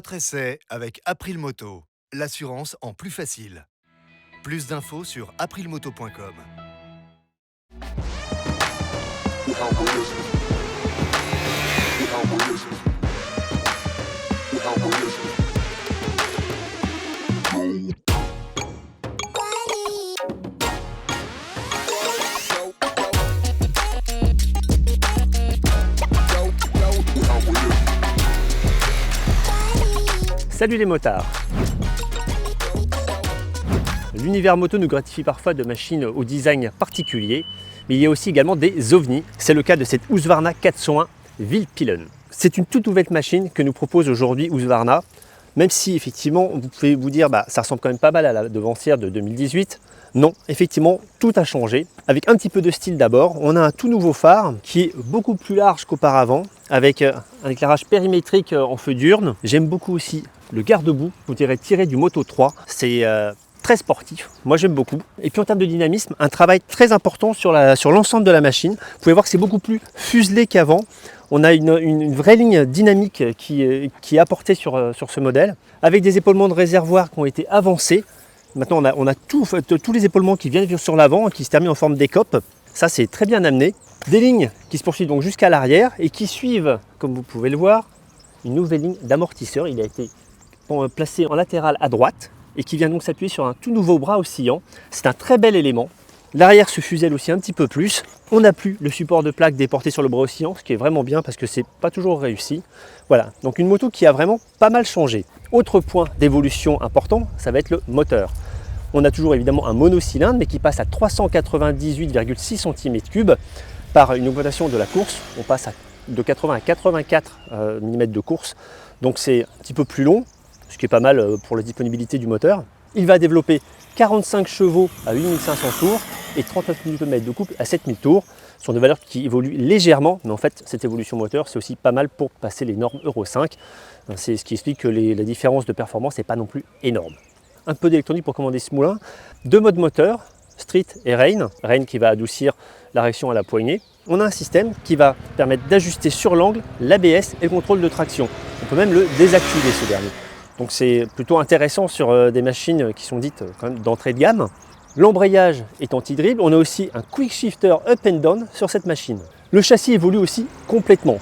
votre essai avec April Moto, l'assurance en plus facile. Plus d'infos sur aprilmoto.com. Salut les motards! L'univers moto nous gratifie parfois de machines au design particulier, mais il y a aussi également des ovnis. C'est le cas de cette Husqvarna 401 Wildpillen. C'est une toute nouvelle machine que nous propose aujourd'hui Husqvarna, même si effectivement vous pouvez vous dire ça ressemble quand même pas mal à la devancière de 2018. Non, effectivement, tout a changé. Avec un petit peu de style d'abord, on a un tout nouveau phare qui est beaucoup plus large qu'auparavant, avec un éclairage périmétrique en feu diurne. J'aime beaucoup aussi le garde-boue, vous direz tiré du Moto 3. C'est très sportif, moi j'aime beaucoup. Et puis en termes de dynamisme, un travail très important sur l'ensemble de la machine. Vous pouvez voir que c'est beaucoup plus fuselé qu'avant. On a une vraie ligne dynamique qui est apportée sur ce modèle, avec des épaulements de réservoir qui ont été avancés. Maintenant on a tous les épaulements qui viennent sur l'avant, qui se terminent en forme d'écope. Ça c'est très bien amené. Des lignes qui se poursuivent donc jusqu'à l'arrière et qui suivent, comme vous pouvez le voir, une nouvelle ligne d'amortisseur. Il a été placé en latéral à droite et qui vient donc s'appuyer sur un tout nouveau bras oscillant. C'est un très bel élément. L'arrière se fuselle aussi un petit peu plus. On n'a plus le support de plaque déporté sur le bras oscillant, ce qui est vraiment bien parce que c'est pas toujours réussi. Voilà, donc une moto qui a vraiment pas mal changé. Autre point d'évolution important, ça va être le moteur. On a toujours évidemment un monocylindre, mais qui passe à 398,6 cm3 par une augmentation de la course. On passe de 80 à 84 mm de course, donc c'est un petit peu plus long, ce qui est pas mal pour la disponibilité du moteur. Il va développer 45 chevaux à 8500 tours et 39 Nm de couple à 7000 tours. Ce sont des valeurs qui évoluent légèrement, mais en fait cette évolution moteur c'est aussi pas mal pour passer les normes Euro 5. C'est ce qui explique que la différence de performance n'est pas non plus énorme. Un peu d'électronique pour commander ce moulin. Deux modes moteur, Street et Rain. Rain qui va adoucir la réaction à la poignée. On a un système qui va permettre d'ajuster sur l'angle l'ABS et le contrôle de traction. On peut même le désactiver ce dernier. Donc c'est plutôt intéressant sur des machines qui sont dites quand même d'entrée de gamme. L'embrayage est anti-dribble. On a aussi un quick shifter up and down sur cette machine. Le châssis évolue aussi complètement.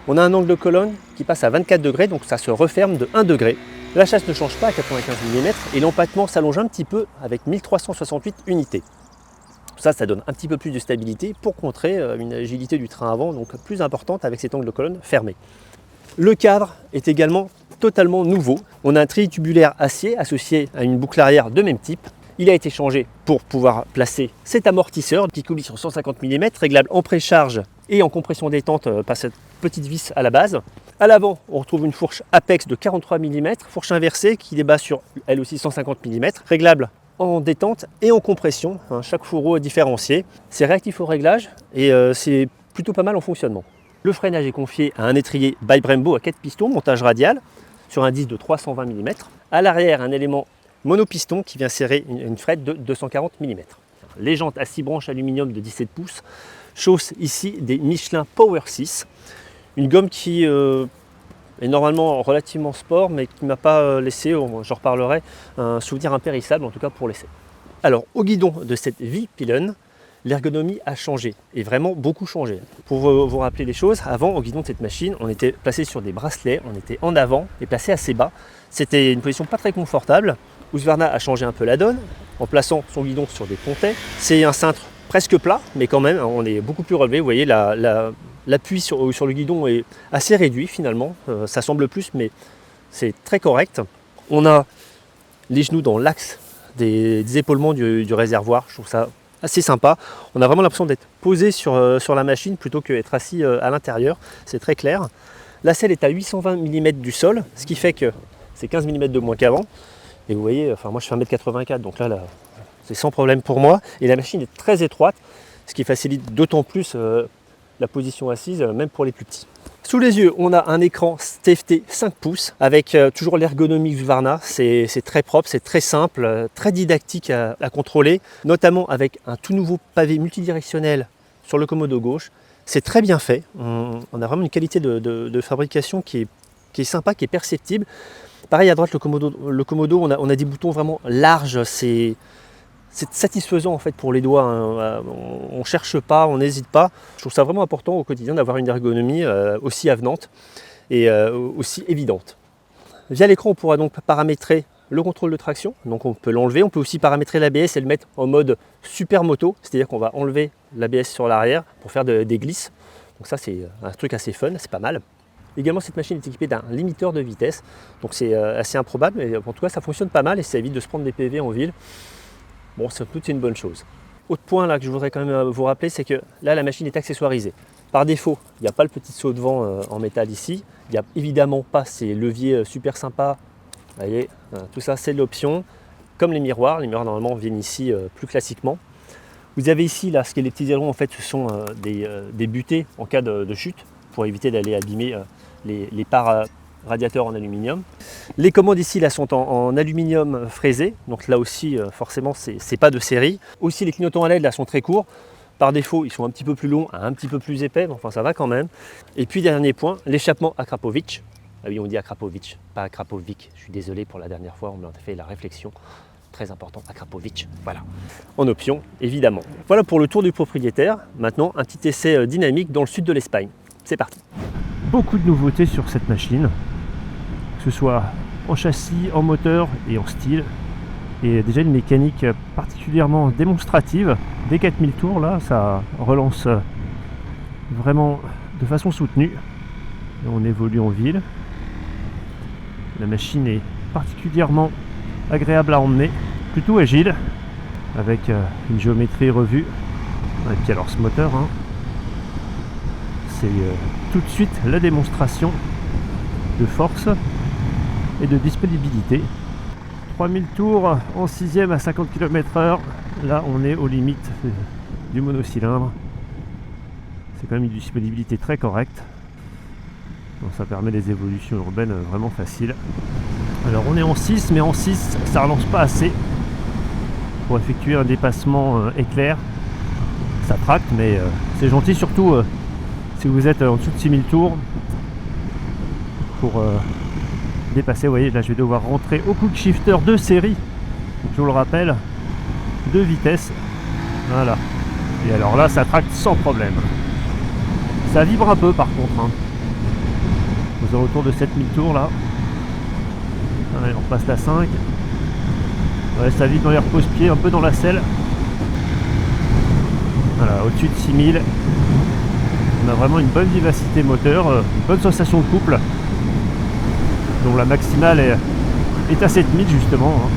On a un angle de colonne qui passe à 24 degrés, donc ça se referme de 1 degré. La chasse ne change pas à 95 mm et l'empattement s'allonge un petit peu avec 1368 unités. Ça donne un petit peu plus de stabilité pour contrer une agilité du train avant, donc plus importante avec cet angle de colonne fermé. Le cadre est également totalement nouveau. On a un treillis tubulaire acier associé à une boucle arrière de même type. Il a été changé pour pouvoir placer cet amortisseur qui coule sur 150 mm, réglable en précharge et en compression détente par cette petite vis à la base. À l'avant, on retrouve une fourche Apex de 43 mm, fourche inversée qui débat sur elle aussi 150 mm, réglable en détente et en compression. Chaque fourreau est différencié. C'est réactif au réglage et c'est plutôt pas mal en fonctionnement. Le freinage est confié à un étrier by Brembo à 4 pistons, montage radial, sur un disque de 320 mm. À l'arrière, un élément monopiston qui vient serrer une frette de 240 mm. Les jantes à 6 branches aluminium de 17 pouces chaussent ici des Michelin Power 6. Une gomme qui est normalement relativement sport, mais qui ne m'a pas laissé, j'en reparlerai, un souvenir impérissable, en tout cas pour l'essai. Alors, au guidon de cette Wildpillen, l'ergonomie a changé, et vraiment beaucoup changé. Pour vous rappeler les choses, avant, au guidon de cette machine, on était placé sur des bracelets, on était en avant et placé assez bas. C'était une position pas très confortable. Husqvarna a changé un peu la donne, en plaçant son guidon sur des pontets. C'est un cintre presque plat, mais quand même, on est beaucoup plus relevé. Vous voyez, l'appui sur le guidon est assez réduit finalement. Ça semble plus, mais c'est très correct. On a les genoux dans l'axe des épaulements du réservoir. Je trouve ça assez sympa. On a vraiment l'impression d'être posé sur la machine plutôt qu'être assis à l'intérieur. C'est très clair. La selle est à 820 mm du sol, ce qui fait que c'est 15 mm de moins qu'avant. Et vous voyez, moi je fais 1m84, donc là c'est sans problème pour moi. Et la machine est très étroite, ce qui facilite d'autant plus la position assise, même pour les plus petits. Sous les yeux, on a un écran TFT 5 pouces avec toujours l'ergonomie Husqvarna. C'est très propre, c'est très simple, très didactique à contrôler, notamment avec un tout nouveau pavé multidirectionnel sur le commodo gauche. C'est très bien fait. On a vraiment une qualité de fabrication qui est qui est sympa, qui est perceptible. Pareil à droite, le Komodo on a des boutons vraiment larges, c'est satisfaisant en fait pour les doigts, hein. On ne cherche pas, on n'hésite pas. Je trouve ça vraiment important au quotidien d'avoir une ergonomie aussi avenante et aussi évidente. Via l'écran, on pourra donc paramétrer le contrôle de traction, donc on peut l'enlever. On peut aussi paramétrer l'ABS et le mettre en mode super moto, c'est-à-dire qu'on va enlever l'ABS sur l'arrière pour faire des glisses. Donc ça c'est un truc assez fun, c'est pas mal. Également, cette machine est équipée d'un limiteur de vitesse, donc c'est assez improbable, mais en tout cas ça fonctionne pas mal et ça évite de se prendre des PV en ville. Bon, c'est une bonne chose. Autre point là que je voudrais quand même vous rappeler, c'est que là la machine est accessoirisée. Par défaut, il n'y a pas le petit saut de vent en métal ici, il n'y a évidemment pas ces leviers super sympas. Vous voyez, tout ça c'est l'option. Comme les miroirs normalement viennent ici plus classiquement. Vous avez ici là, ce qui est les petits ailerons, en fait ce sont des butées en cas de chute pour éviter d'aller abîmer les parts radiateurs en aluminium. Les commandes ici là sont en aluminium fraisé, donc là aussi forcément c'est pas de série. Aussi les clignotants à LED là sont très courts. Par défaut, ils sont un petit peu plus longs, un petit peu plus épais, mais enfin ça va quand même. Et puis dernier point, l'échappement Akrapovic. Ah oui, on dit Akrapovic, pas Akrapovic. Je suis désolé pour la dernière fois, on m'a fait la réflexion. Très important, Akrapovic, voilà. En option, évidemment. Voilà pour le tour du propriétaire. Maintenant, un petit essai dynamique dans le sud de l'Espagne. C'est parti. Beaucoup de nouveautés sur cette machine, que ce soit en châssis, en moteur et en style. Et déjà une mécanique particulièrement démonstrative. Dès 4000 tours, là, ça relance vraiment de façon soutenue. Et on évolue en ville. La machine est particulièrement agréable à emmener, plutôt agile, avec une géométrie revue. Et puis alors ce moteur, hein, c'est tout de suite la démonstration de force et de disponibilité. 3000 tours en 6e à 50 km/h, là on est aux limites du monocylindre. C'est quand même une disponibilité très correcte. Donc ça permet des évolutions urbaines vraiment faciles. Alors on est en 6, mais en 6 ça relance pas assez pour effectuer un dépassement éclair. Ça tracte, mais c'est gentil, surtout si vous êtes en dessous de 6000 tours. Pour dépasser, vous voyez, là je vais devoir rentrer au quick shifter de série, je vous le rappelle, de vitesse. Voilà. Et alors là ça tracte sans problème. Ça vibre un peu par contre, hein. Aux alentours de 7000 tours là. Allez, on passe la 5. Ouais, ça vibre dans les repose-pieds, un peu dans la selle. Voilà, au-dessus de 6000. On a vraiment une bonne vivacité moteur, une bonne sensation de couple. Donc la maximale est à 7000 justement, hein.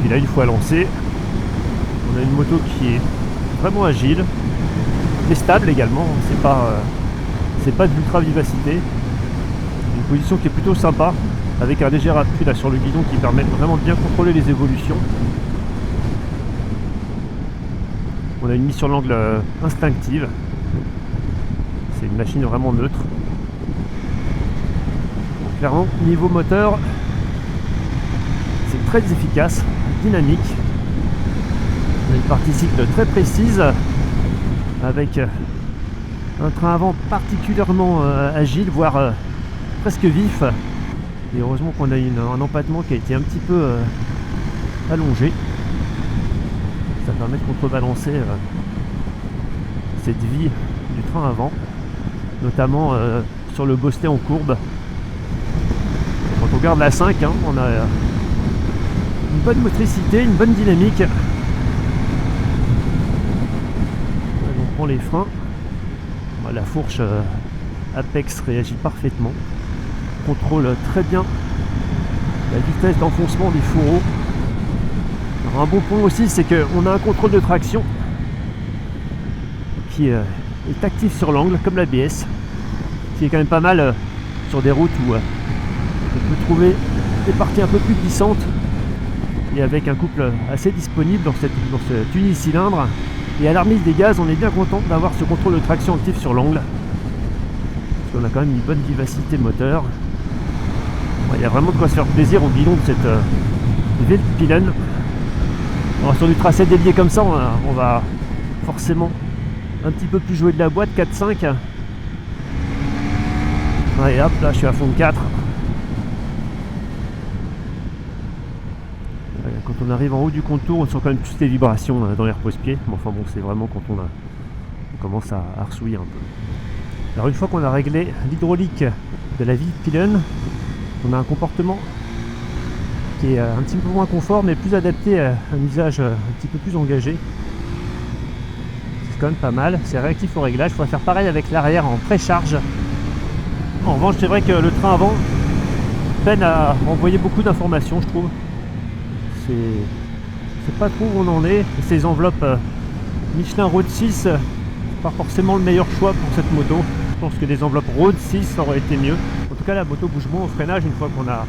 Puis là, une fois lancé, on a une moto qui est vraiment agile, mais stable également. C'est pas de l'ultra vivacité. Une position qui est plutôt sympa, avec un léger appui là sur le guidon qui permet vraiment de bien contrôler les évolutions. On a une mise sur l'angle instinctive. C'est une machine vraiment neutre. Donc, clairement, niveau moteur, c'est très efficace, dynamique. On a une partie cycle très précise, avec un train avant particulièrement agile, voire presque vif. Et heureusement qu'on a un empattement qui a été un petit peu allongé. Ça permet de contrebalancer cette vie du train avant, notamment sur le bosselet en courbe. Quand on regarde la 5, hein, on a une bonne motricité, une bonne dynamique. On prend les freins. La fourche Apex réagit parfaitement, contrôle très bien la vitesse d'enfoncement des fourreaux. Alors un bon point aussi, c'est qu'on a un contrôle de traction qui est actif sur l'angle, comme l'ABS, qui est quand même pas mal sur des routes où on peut trouver des parties un peu plus glissantes, et avec un couple assez disponible dans cet unicylindre. Et à la remise des gaz, on est bien content d'avoir ce contrôle de traction actif sur l'angle, parce qu'on a quand même une bonne vivacité moteur. Il y a vraiment de quoi se faire plaisir au guidon de cette Vilpillen. Alors sur du tracé délié comme ça, on va forcément un petit peu plus jouer de la boîte, 4-5. Allez hop, là je suis à fond de 4. Quand on arrive en haut du contour, on sent quand même plus les vibrations dans les repose-pieds. Mais enfin bon, c'est vraiment quand on commence à ressouiller un peu. Alors une fois qu'on a réglé l'hydraulique de la Vilpillen, on a un comportement qui est un petit peu moins confort mais plus adapté à un usage un petit peu plus engagé. C'est quand même pas mal, c'est réactif au réglage. Il faudra faire pareil avec l'arrière en précharge. En revanche, c'est vrai que le train avant peine à envoyer beaucoup d'informations, je trouve. C'est pas trop où on en est. Ces enveloppes Michelin Road 6, pas forcément le meilleur choix pour cette moto. Je pense que des enveloppes Road 6 auraient été mieux. En tout cas, la moto bouge moins au freinage une fois qu'on a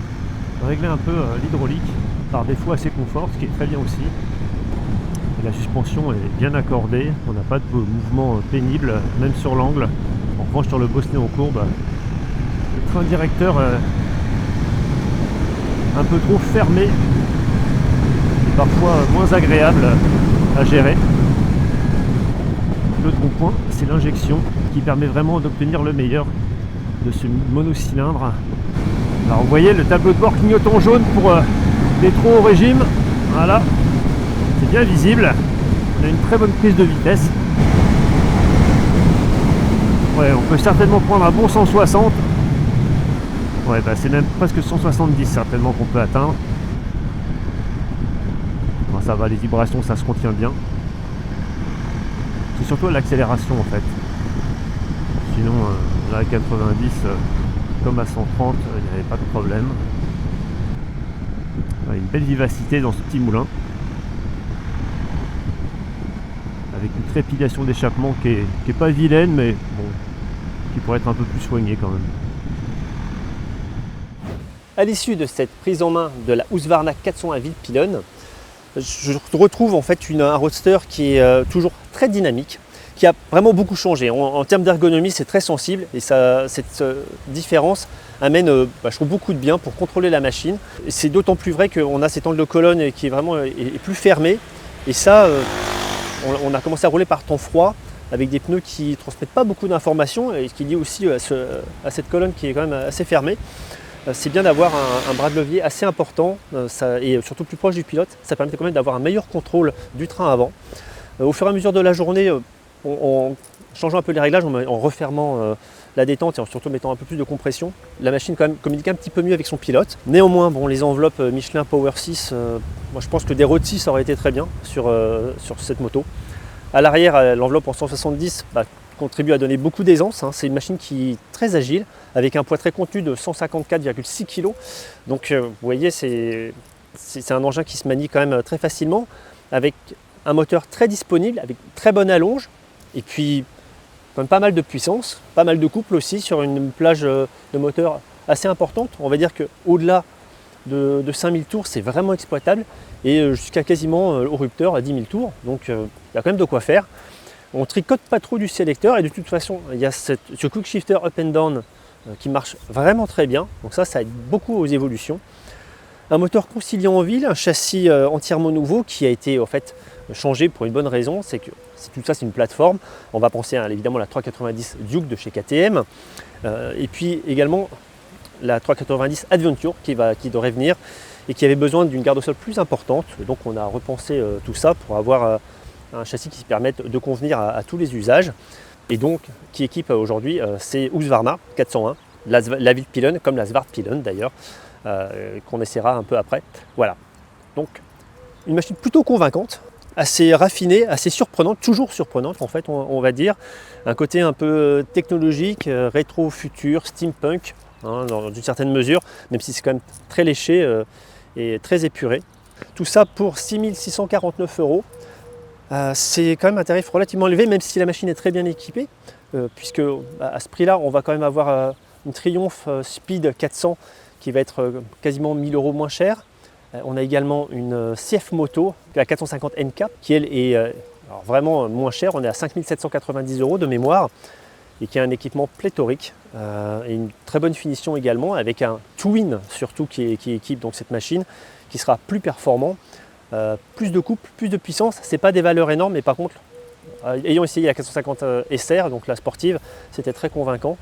réglé un peu l'hydraulique. Par défaut assez confort, ce qui est très bien aussi. Et la suspension est bien accordée, on n'a pas de mouvement pénible, même sur l'angle. En revanche, sur le bosselet en courbe, le train directeur un peu trop fermé et parfois moins agréable à gérer. L'autre bon point, c'est l'injection qui permet vraiment d'obtenir le meilleur de ce monocylindre. Alors vous voyez le tableau de bord clignotant jaune pour les trop au régime. Voilà, c'est bien visible. On a une très bonne prise de vitesse. Ouais, on peut certainement prendre un bon 160. Ouais, bah c'est même presque 170 certainement qu'on peut atteindre. Bon, ça va, les vibrations, ça se contient bien. C'est surtout l'accélération en fait. Sinon, là à 90, comme à 130, il n'y avait pas de problème. Ouais, une belle vivacité dans ce petit moulin. Avec une trépidation d'échappement qui est pas vilaine, mais bon, qui pourrait être un peu plus soignée quand même. À l'issue de cette prise en main de la Husqvarna 401 Vilpillen, je retrouve en fait un roadster qui est toujours très dynamique, qui a vraiment beaucoup changé. En termes d'ergonomie, c'est très sensible et cette différence amène je trouve beaucoup de bien pour contrôler la machine. C'est d'autant plus vrai qu'on a cet angle de colonne qui est vraiment est plus fermé et ça, on a commencé à rouler par temps froid avec des pneus qui ne transmettent pas beaucoup d'informations et ce qui est lié aussi à cette colonne qui est quand même assez fermée. C'est bien d'avoir un bras de levier assez important et surtout plus proche du pilote. Ça permet quand même d'avoir un meilleur contrôle du train avant. Au fur et à mesure de la journée, en changeant un peu les réglages, en refermant la détente et en surtout mettant un peu plus de compression, la machine quand même communique un petit peu mieux avec son pilote. Néanmoins, bon, les enveloppes Michelin Power 6, moi je pense que des Road 6 auraient été très bien sur cette moto. À l'arrière, l'enveloppe en 170 contribue à donner beaucoup d'aisance. C'est une machine qui est très agile, avec un poids très contenu de 154,6 kg. Donc vous voyez, c'est un engin qui se manie quand même très facilement, avec un moteur très disponible, avec très bonne allonge, et puis quand même pas mal de puissance, pas mal de couple aussi sur une plage de moteur assez importante. On va dire qu'au-delà de 5000 tours, c'est vraiment exploitable, et jusqu'à quasiment au rupteur à 10 000 tours. Donc il y a quand même de quoi faire. On tricote pas trop du sélecteur et de toute façon il y a ce quick shifter up and down qui marche vraiment très bien, donc ça aide beaucoup aux évolutions. Un moteur conciliant en ville, un châssis entièrement nouveau qui a été en fait changé pour une bonne raison, c'est que tout ça c'est une plateforme. On va penser évidemment à la 390 Duke de chez KTM et puis également la 390 Adventure qui devrait venir et qui avait besoin d'une garde au sol plus importante, donc on a repensé tout ça pour avoir un châssis qui permette de convenir à tous les usages et donc qui équipe aujourd'hui ces Husqvarna 401, la Vilpillen comme la Svartpillen d'ailleurs, qu'on essaiera un peu après. Voilà, donc une machine plutôt convaincante, assez raffinée, assez surprenante, toujours surprenante en fait on va dire, un côté un peu technologique, rétro futur, steampunk dans une certaine mesure, même si c'est quand même très léché et très épuré. Tout ça pour 6 649 €. C'est quand même un tarif relativement élevé, même si la machine est très bien équipée, puisque à ce prix-là, on va quand même avoir une Triumph Speed 400 qui va être quasiment 1000 € moins cher. On a également une CF Moto, la 450 NCAP, qui elle est alors vraiment moins chère. On est à 5 790 € de mémoire et qui a un équipement pléthorique et une très bonne finition également, avec un Twin surtout qui équipe donc cette machine, qui sera plus performant. Plus de couple, plus de puissance, c'est pas des valeurs énormes, mais par contre, ayant essayé la 450 SR, donc la sportive, c'était très convaincant.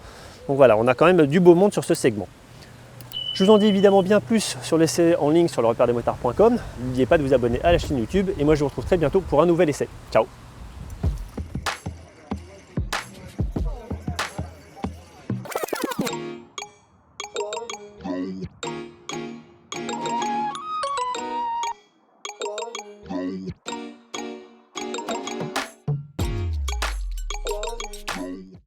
Donc voilà, on a quand même du beau monde sur ce segment. Je vous en dis évidemment bien plus sur l'essai en ligne sur le repère des motards.com. N'oubliez pas de vous abonner à la chaîne YouTube et moi je vous retrouve très bientôt pour un nouvel essai. Ciao!